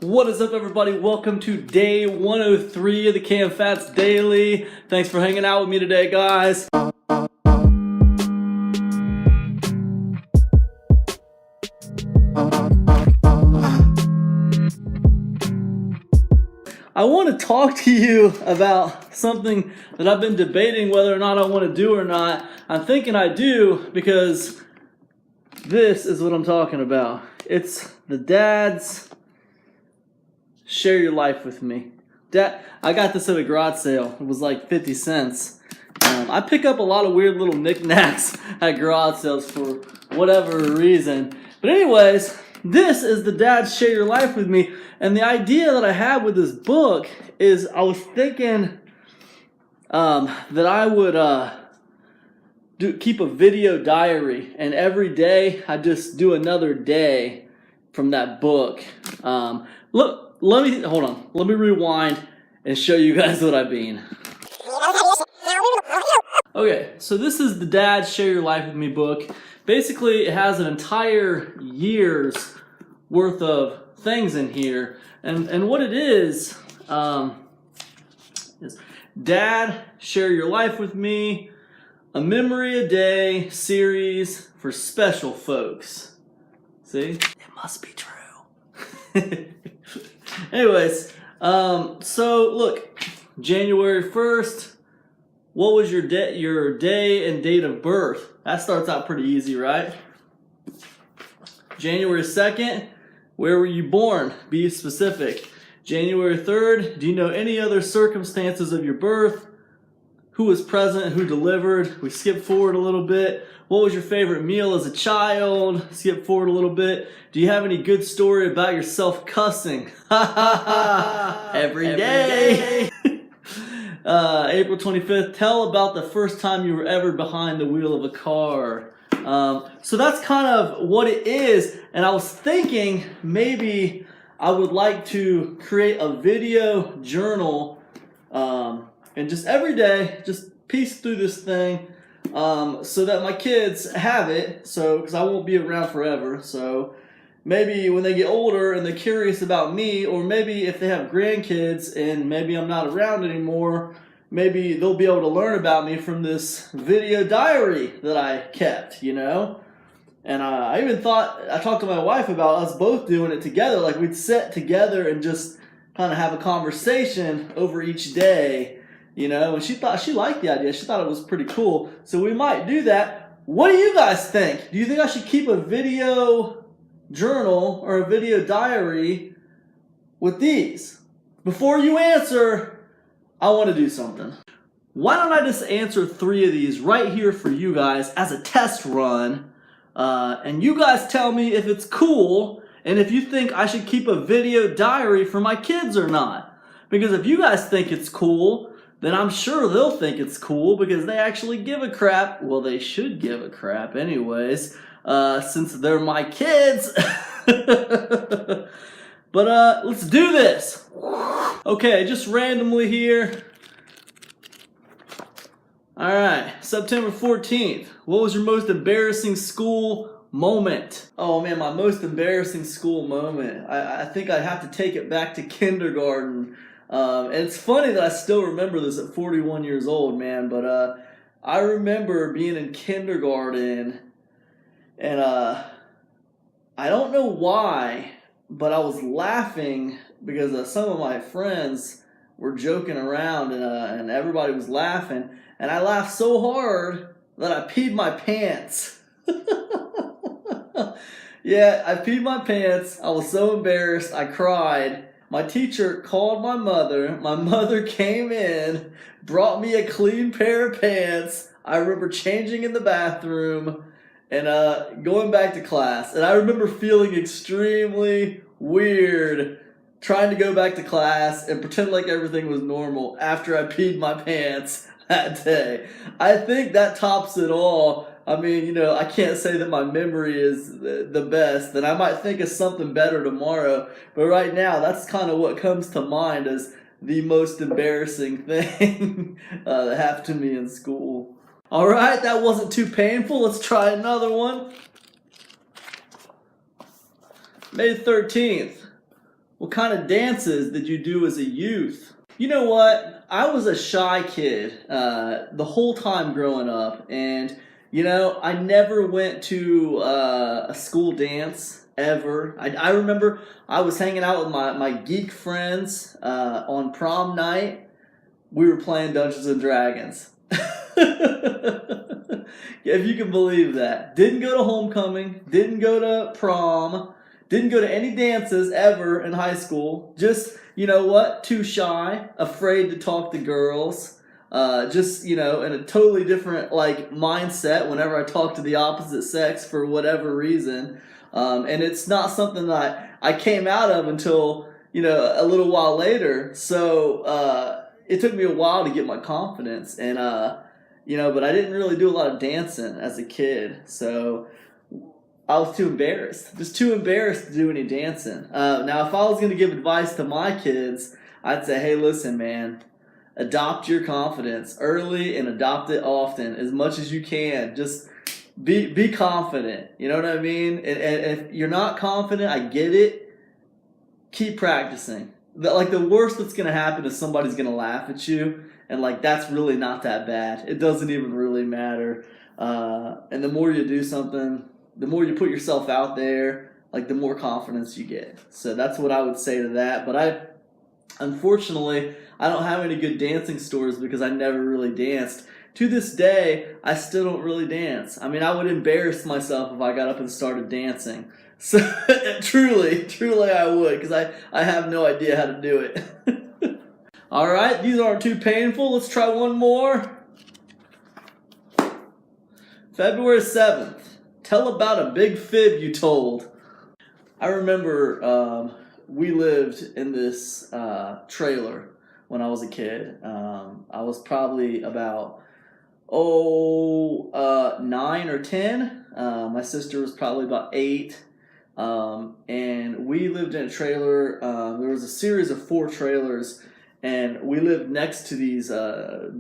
What is up, everybody? Welcome to day 103 of the Cam Fats Daily. Thanks for hanging out with me today, guys. I want to talk to you about something that I've been debating whether or not I want to do or not. I'm thinking I do because this is what I'm talking about. It's the dads share your life with me. Dad, I got this at a garage sale. It was like 50 cents. I pick up a lot of weird little knickknacks at garage sales for whatever reason. But anyways, this is the Dad Share Your Life With Me. And the idea that I had with this book is I was thinking that I would keep a video diary. And every day I just do another day from that book. Let me rewind and show you guys what I mean. Okay, so this is the Dad Share Your Life With Me book. Basically, it has an entire year's worth of things in here. And what it is Dad Share Your Life With Me, a memory a day series for special folks. See? It must be true. Anyways, so look, January 1st, what was your day and date of birth? That starts out pretty easy, right? January 2nd, where were you born? Be specific. January 3rd, do you know any other circumstances of your birth? Who was present? Who delivered? We skip forward a little bit. What was your favorite meal as a child? Skip forward a little bit. Do you have any good story about yourself cussing? Every day. April 25th, tell about the first time you were ever behind the wheel of a car. So that's kind of what it is. And I was thinking maybe I would like to create a video journal and just every day, just piece through this thing so that my kids have it. So, because I won't be around forever. So maybe when they get older and they're curious about me, or maybe if they have grandkids and maybe I'm not around anymore, maybe they'll be able to learn about me from this video diary that I kept, you know? And I even thought, I talked to my wife about us both doing it together. Like we'd sit together and just kind of have a conversation over each day, you know? And she liked the idea. She thought it was pretty cool. So we might do that. What do you guys think? Do you think I should keep a video journal or a video diary with these? Before you answer, I want to do something. Why don't I just answer 3 of these right here for you guys as a test run, and you guys tell me if it's cool and if you think I should keep a video diary for my kids or not. Because if you guys think it's cool, then I'm sure they'll think it's cool because they actually give a crap. Well, they should give a crap anyways, since they're my kids. But let's do this. Okay, just randomly here. Alright, September 14th. What was your most embarrassing school moment? Oh man, my most embarrassing school moment. I think I'd have to take it back to kindergarten. And it's funny that I still remember this at 41 years old, man. But I remember being in kindergarten and I don't know why, but I was laughing because some of my friends were joking around and everybody was laughing. And I laughed so hard that I peed my pants. Yeah, I peed my pants. I was so embarrassed. I cried. My teacher called my mother. My mother came in, brought me a clean pair of pants. I remember changing in the bathroom and going back to class. And I remember feeling extremely weird trying to go back to class and pretend like everything was normal after I peed my pants that day. I think that tops it all. I mean, you know, I can't say that my memory is the best, and I might think of something better tomorrow, but right now that's kind of what comes to mind as the most embarrassing thing that happened to me in school. Alright, that wasn't too painful. Let's try another one. May 13th. What kind of dances did you do as a youth? You know what? I was a shy kid the whole time growing up, and I never went to a school dance ever. I remember I was hanging out with my geek friends on prom night. We were playing Dungeons and Dragons. If you can believe that. Didn't go to homecoming, didn't go to prom, didn't go to any dances ever in high school. Just, too shy, afraid to talk to girls. Just, in a totally different, mindset whenever I talk to the opposite sex for whatever reason. And it's not something that I came out of until, a little while later. So, it took me a while to get my confidence. And, but I didn't really do a lot of dancing as a kid. So I was too embarrassed. Just too embarrassed to do any dancing. Now, if I was going to give advice to my kids, I'd say, hey, listen, man, adopt your confidence early and adopt it often as much as you can. Just be confident. You know what I mean? And if you're not confident, I get it. Keep practicing. The worst that's going to happen is somebody's going to laugh at you. And that's really not that bad. It doesn't even really matter. And the more you do something, the more you put yourself out there, the more confidence you get. So that's what I would say to that. But unfortunately, I don't have any good dancing stories because I never really danced. To this day, I still don't really dance. I mean, I would embarrass myself if I got up and started dancing. So truly I would, because I have no idea how to do it. All right, these aren't too painful. Let's try one more. February 7th. Tell about a big fib you told. I remember we lived in this trailer when I was a kid. I was probably about 9 or 10. My sister was probably about 8. And we lived in a trailer. There was a series of 4 trailers. And we lived next to these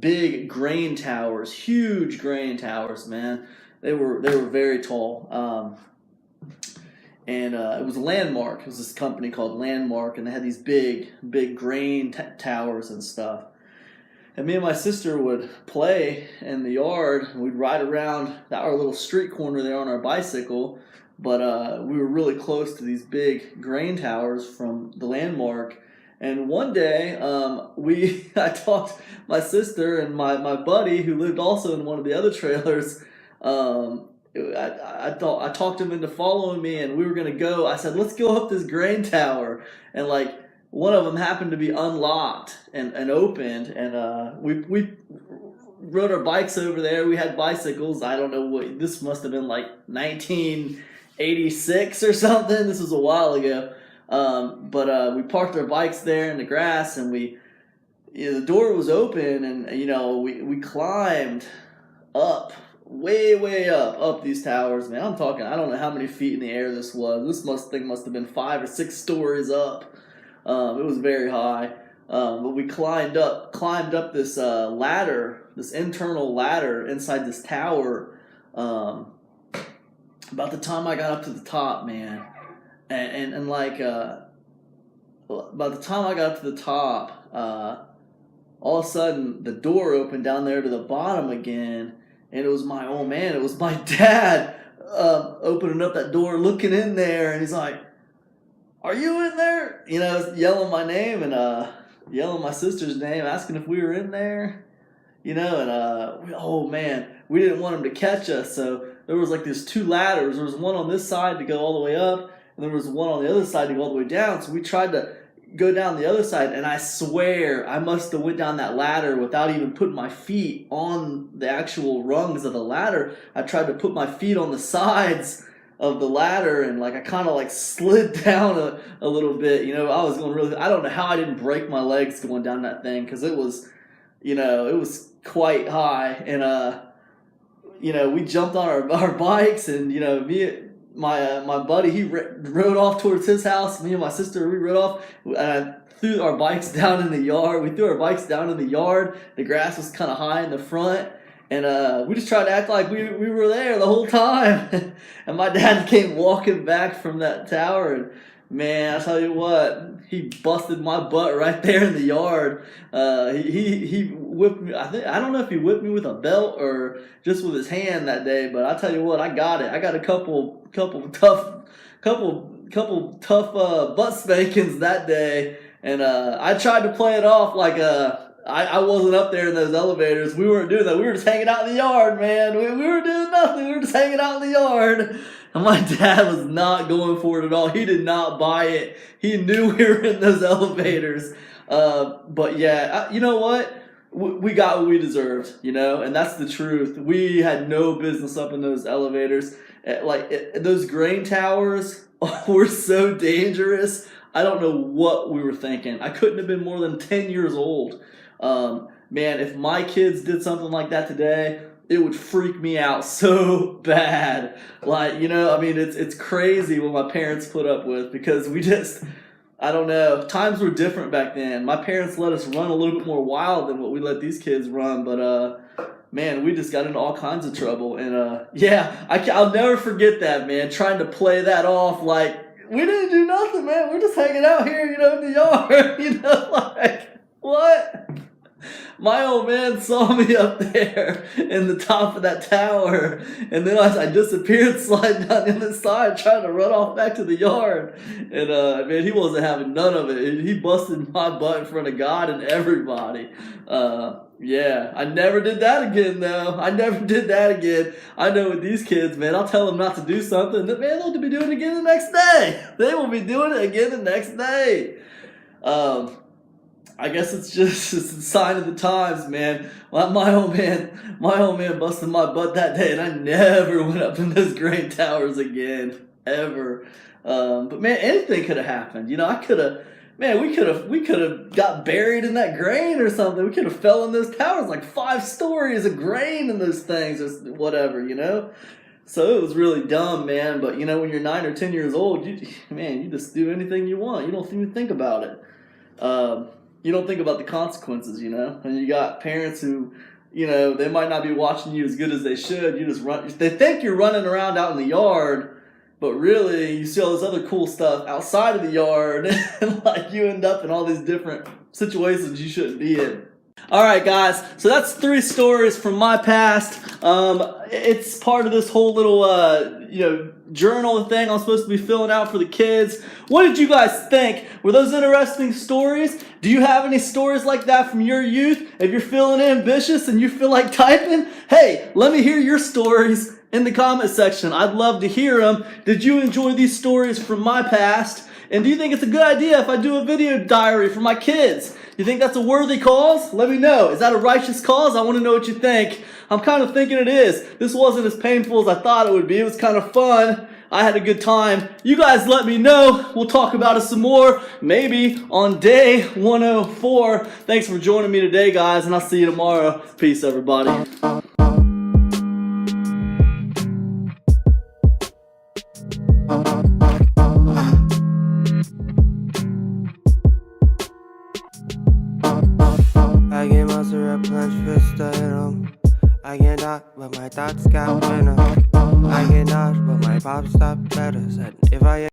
big grain towers, huge grain towers, man. They were very tall. And it was Landmark. It was this company called Landmark, and they had these big grain towers and stuff. And me and my sister would play in the yard, and we'd ride around our little street corner there on our bicycle. But we were really close to these big grain towers from the Landmark. And one day, I talked my sister and my buddy who lived also in one of the other trailers. I talked him into following me, and we were gonna go. I said, let's go up this grain tower, and one of them happened to be unlocked and opened, and we rode our bikes over there. We had bicycles. I don't know what this must have been 1986 or something. This was a while ago. But we parked our bikes there in the grass, and the door was open, and we climbed up, way up these towers, man. I'm talking, I don't know how many feet in the air this was. This thing must have been 5 or 6 stories up. It was very high. But we climbed up this ladder, this internal ladder inside this tower. About the time I got up to the top, man. And by the time I got up to the top, all of a sudden the door opened down there to the bottom again, and it was my dad opening up that door, looking in there, and he's like, "Are you in there?" Yelling my name and yelling my sister's name, asking if we were in there, and oh man, we didn't want him to catch us, so there was these 2 ladders. There was one on this side to go all the way up, and there was one on the other side to go all the way down. So we tried to go down the other side, and I swear I must have went down that ladder without even putting my feet on the actual rungs of the ladder. I tried to put my feet on the sides of the ladder, and I kind of slid down a little bit. I was going really. I don't know how I didn't break my legs going down that thing, because it was, it was quite high, and we jumped on our bikes, and my buddy, he rode off towards his house. Me and my sister, we rode off, and I threw our bikes down in the yard. We threw our bikes down in the yard. The grass was kind of high in the front, and we just tried to act like we were there the whole time. And my dad came walking back from that tower, and Man, I tell you what, he busted my butt right there in the yard. He whipped me. I don't know if he whipped me with a belt or just with his hand that day, but I tell you what, I got it. I got a couple tough butt spankings that day, and I tried to play it off like I wasn't up there in those elevators. We weren't doing that. We were just hanging out in the yard, man. We were doing nothing. We were just hanging out in the yard. And my dad was not going for it at all. He did not buy it. He knew we were in those elevators. But yeah, you know what? We got what we deserved, you know, and that's the truth. We had no business up in those elevators. Those grain towers were so dangerous. I don't know what we were thinking. I couldn't have been more than 10 years old. Man, if my kids did something like that today, it would freak me out so bad. Like, you know, I mean, it's crazy what my parents put up with, because we just, I don't know, times were different back then. My parents let us run a little bit more wild than what we let these kids run, but man, we just got into all kinds of trouble. And yeah, I'll never forget that, man, trying to play that off like we didn't do nothing, man. We're just hanging out here, you know, in the yard. You know, like, what? My old man saw me up there in the top of that tower, and then I disappeared sliding down the other side trying to run off back to the yard. And man, he wasn't having none of it. He busted my butt in front of God and everybody. Yeah, I never did that again, though. I never did that again. I know with these kids, man, I'll tell them not to do something, man, they'll be doing it again the next day. They will be doing it again the next day. I guess it's a sign of the times, man. My old man busted my butt that day, and I never went up in those grain towers again, ever. But man, anything could have happened. You know, we could have got buried in that grain or something. We could have fell in those towers, like 5 stories of grain in those things or whatever, you know. So it was really dumb, man. But you know, when you're 9 or 10 years old, you just do anything you want. You don't even think about it. You don't think about the consequences, you know. And you got parents who, you know, they might not be watching you as good as they should. You just run. They think you're running around out in the yard, but really you see all this other cool stuff outside of the yard, and like you end up in all these different situations you shouldn't be in. All right, guys. So that's 3 stories from my past. It's part of this whole little, journal thing I'm supposed to be filling out for the kids. What did you guys think? Were those interesting stories? Do you have any stories like that from your youth? If you're feeling ambitious and you feel like typing, hey, let me hear your stories in the comment section. I'd love to hear them. Did you enjoy these stories from my past? And do you think it's a good idea if I do a video diary for my kids? You think that's a worthy cause? Let me know. Is that a righteous cause? I want to know what you think. I'm kind of thinking it is. This wasn't as painful as I thought it would be. It was kind of fun. I had a good time. You guys let me know. We'll talk about it some more, maybe on day 104. Thanks for joining me today, guys, and I'll see you tomorrow. Peace, everybody. I get muscle up, punch fist to hit 'em. I get knocked, but my thoughts got venom. I get knocked, but my pop stop better. Said if I